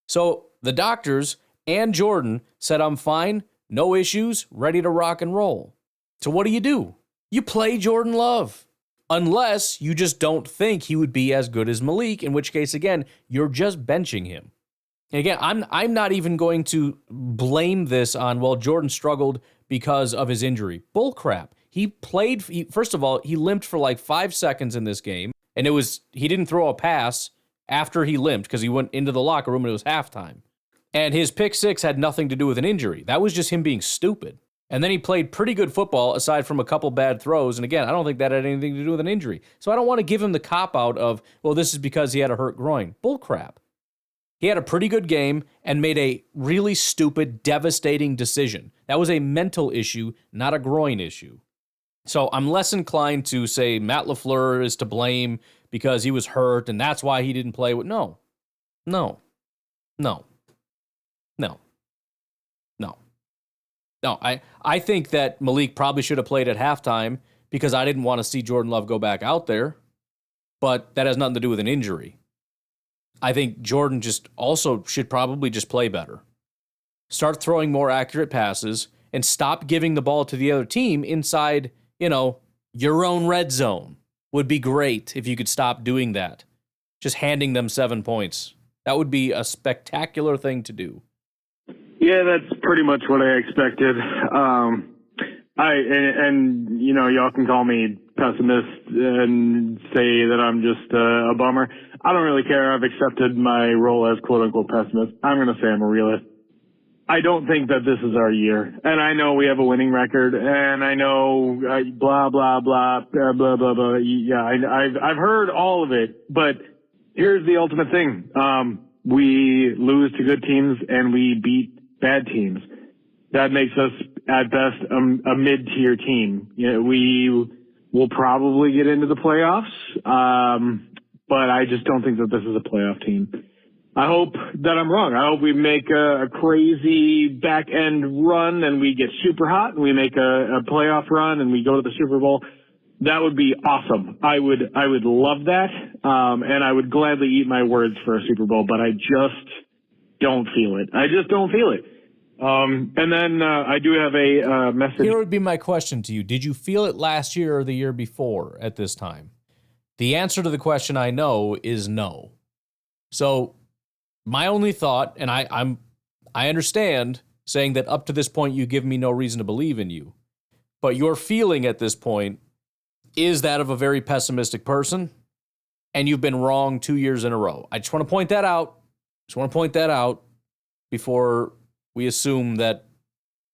D: So the doctors and Jordan said, I'm fine, no issues, ready to rock and roll. So what do? You play Jordan Love. Unless you just don't think he would be as good as Malik, in which case, again, you're just benching him. And again, I'm not even going to blame this on, well, Jordan struggled because of his injury. Bull crap. First of all, he limped for like 5 seconds in this game, and he didn't throw a pass after he limped because he went into the locker room and it was halftime. And his pick six had nothing to do with an injury. That was just him being stupid. And then he played pretty good football aside from a couple bad throws. And again, I don't think that had anything to do with an injury. So I don't want to give him the cop-out of, well, this is because he had a hurt groin. Bullcrap. He had a pretty good game and made a really stupid, devastating decision. That was a mental issue, not a groin issue. So I'm less inclined to say Matt LaFleur is to blame because he was hurt and that's why he didn't play. No. I think that Malik probably should have played at halftime because I didn't want to see Jordan Love go back out there, but that has nothing to do with an injury. I think Jordan just also should probably just play better. Start throwing more accurate passes and stop giving the ball to the other team inside, your own red zone. Would be great if you could stop doing that. Just handing them 7 points. That would be a spectacular thing to do.
G: Yeah, that's pretty much what I expected. Y'all can call me pessimist and say that I'm just a bummer. I don't really care. I've accepted my role as quote-unquote pessimist. I'm going to say I'm a realist. I don't think that this is our year. And I know we have a winning record, and I know blah, blah, blah, blah, blah, blah, blah. Yeah, I've heard all of it. But here's the ultimate thing. We lose to good teams, and we beat bad teams. That makes us, at best, a mid-tier team. We will probably get into the playoffs, but I just don't think that this is a playoff team. I hope that I'm wrong. I hope we make a crazy back-end run and we get super hot and we make a playoff run and we go to the Super Bowl. That would be awesome. I would love that, and I would gladly eat my words for a Super Bowl, but I just don't feel it. I just don't feel it. And then I do have a message.
D: Here would be my question to you. Did you feel it last year or the year before at this time? The answer to the question I know is no. So my only thought, and I understand saying that up to this point you give me no reason to believe in you, but your feeling at this point is that of a very pessimistic person, and you've been wrong 2 years in a row. I just want to point that out. Before we assume that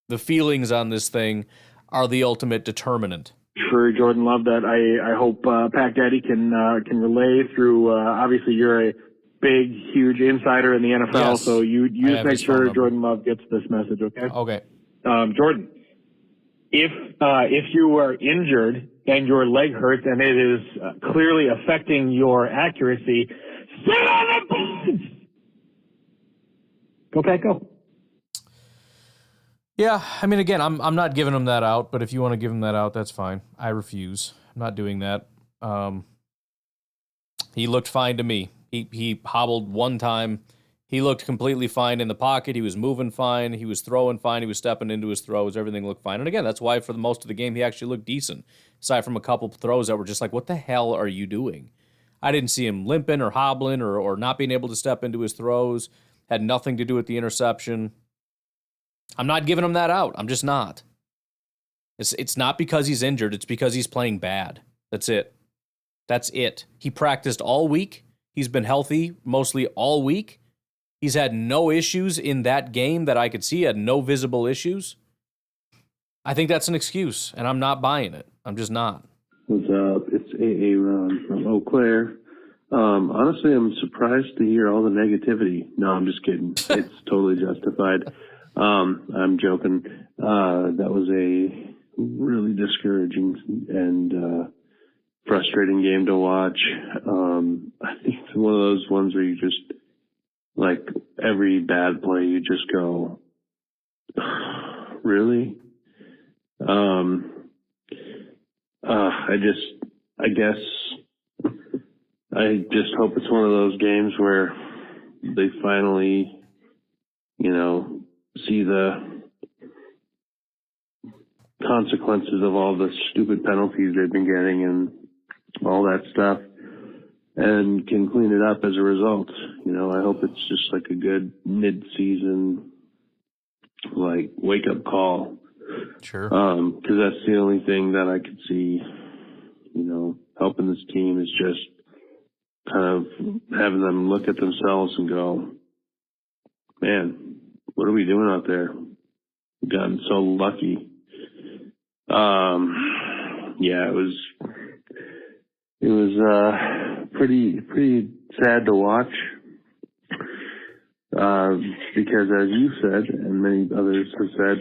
D: the feelings on this thing are the ultimate determinant.
G: For Jordan Love, that I hope Pac Daddy can relay through. Obviously, you're a big, huge insider in the NFL,
D: yes,
G: so you just make sure Jordan Love gets this message, okay?
D: Okay.
G: Jordan, if you are injured and your leg hurts and it is clearly affecting your accuracy, sit on the bench. Go Pack, go.
D: Yeah, I mean, again, I'm not giving him that out, but if you want to give him that out, that's fine. I refuse. I'm not doing that. He looked fine to me. He hobbled one time. He looked completely fine in the pocket. He was moving fine. He was throwing fine. He was stepping into his throws. Everything looked fine. And again, that's why for the most of the game, he actually looked decent. Aside from a couple throws that were just like, what the hell are you doing? I didn't see him limping or hobbling or not being able to step into his throws. Had nothing to do with the interception. I'm not giving him that out. I'm just not. It's not because he's injured. It's because he's playing bad. That's it. That's it. He practiced all week. He's been healthy mostly all week. He's had no issues in that game that I could see. He had no visible issues. I think that's an excuse, and I'm not buying it. I'm just not.
M: What's up? It's A.A. Ron from Eau Claire. Honestly, I'm surprised to hear all the negativity. No, I'm just kidding. It's totally justified. I'm joking. That was a really discouraging and frustrating game to watch. I think it's one of those ones where you just, like, every bad play, you just go, Really? I just hope it's one of those games where they finally, see the consequences of all the stupid penalties they've been getting and all that stuff and can clean it up as a result. I hope it's just like a good mid-season, like, wake-up call.
D: Sure.
M: Because that's the only thing that I could see, helping this team is just kind of having them look at themselves and go, man, what are we doing out there? We've gotten so lucky. Yeah, it was pretty sad to watch. Because as you said, and many others have said,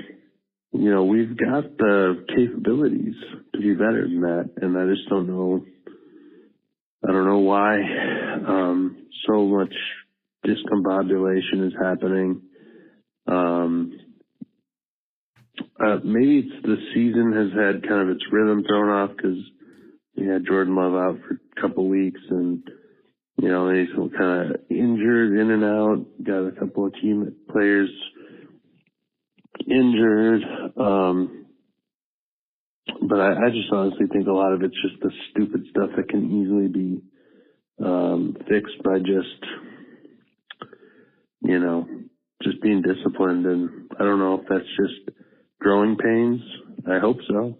M: we've got the capabilities to be better than that, and I just don't know. I don't know why so much discombobulation is happening. Maybe it's the season has had kind of its rhythm thrown off because we had Jordan Love out for a couple weeks, and he's kind of injured in and out. Got a couple of key players injured. But I just honestly think a lot of it's just the stupid stuff that can easily be fixed by just being disciplined. And I don't know if that's just growing pains. I hope so.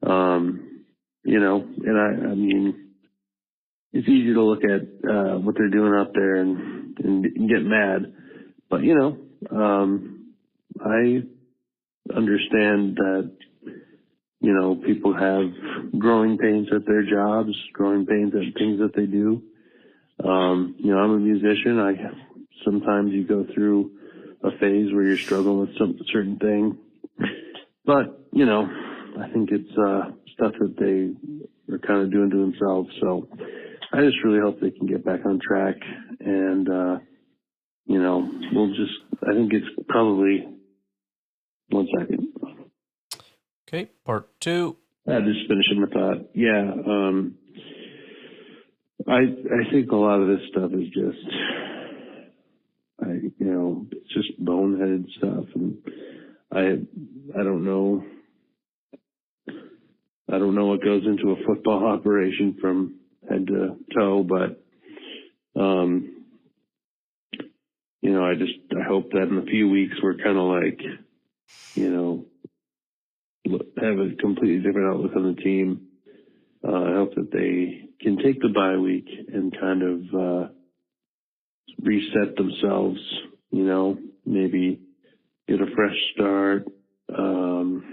M: And I mean, it's easy to look at what they're doing out there and get mad. But, I understand that, people have growing pains at their jobs, growing pains at things that they do. I'm a musician. Sometimes you go through a phase where you're struggling with some certain thing. But, I think it's stuff that they are kind of doing to themselves. So I just really hope they can get back on track. And, I think it's probably, one second.
D: Okay, part two.
M: Just finishing my thought. Yeah, I think a lot of this stuff is just, it's just boneheaded stuff, and I don't know. I don't know what goes into a football operation from head to toe, but I hope that in a few weeks we're kind of like, have a completely different outlook on the team. I hope that they can take the bye week and kind of reset themselves, maybe get a fresh start. I don't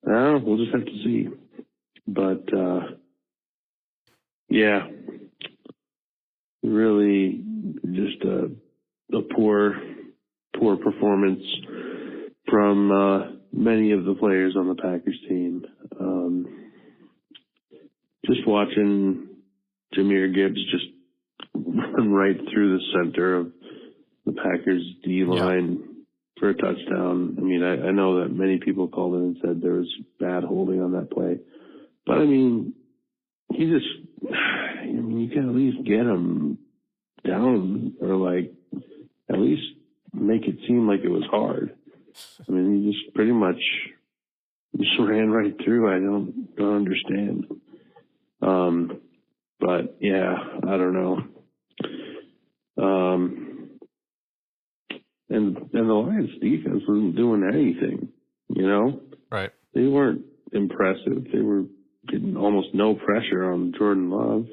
M: know, we'll just have to see. But, yeah, really just a poor performance from many of the players on the Packers team. Just watching Jahmyr Gibbs just run right through the center of the Packers D-line for a touchdown. I mean, I know that many people called in and said there was bad holding on that play. But, I mean, you can at least get him down or, like, at least make it seem like it was hard. I mean, he just pretty much just ran right through. I don't understand. But yeah, I don't know. And the Lions defense wasn't doing anything,
D: Right.
M: They weren't impressive. They were getting almost no pressure on Jordan Love.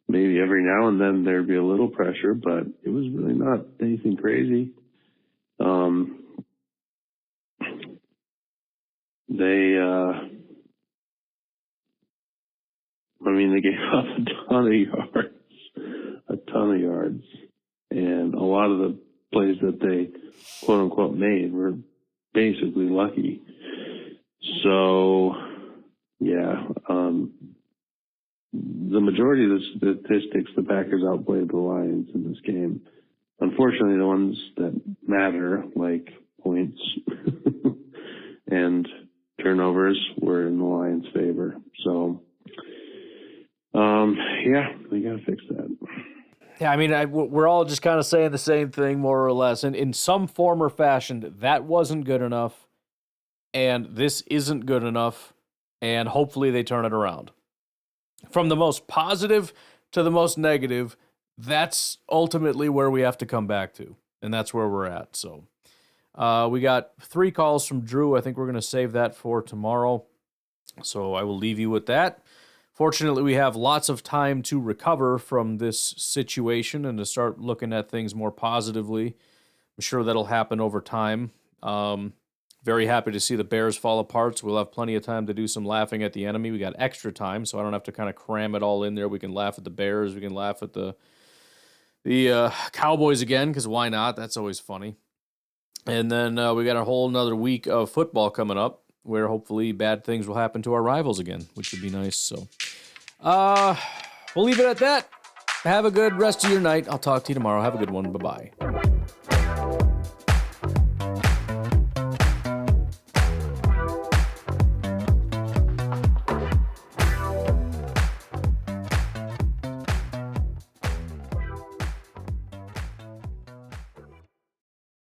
M: Maybe every now and then there'd be a little pressure, but it was really not anything crazy. They gave up a ton of yards, and a lot of the plays that they quote unquote made were basically lucky. So, yeah, the majority of the statistics, the Packers outplayed the Lions in this game. unfortunately, the ones that matter, like points and turnovers, were in the Lions' favor. So, yeah, we got to fix that.
D: Yeah, I mean, we're all just kind of saying the same thing, more or less. And in some form or fashion, that wasn't good enough, and this isn't good enough, and hopefully they turn it around. From the most positive to the most negative, that's ultimately where we have to come back to, and that's where we're at. So we got 3 calls from Drew. I think we're going to save that for tomorrow, so I will leave you with that. Fortunately, we have lots of time to recover from this situation and to start looking at things more positively. I'm sure that'll happen over time. Very happy to see the Bears fall apart, so we'll have plenty of time to do some laughing at the enemy. We got extra time, so I don't have to kind of cram it all in there. We can laugh at the Bears. We can laugh at the Cowboys again, because why not? That's always funny. And then we got a whole another week of football coming up, where hopefully bad things will happen to our rivals again, which would be nice. So we'll leave it at that. Have a good rest of your night. I'll talk to you tomorrow. Have a good one. Bye-bye.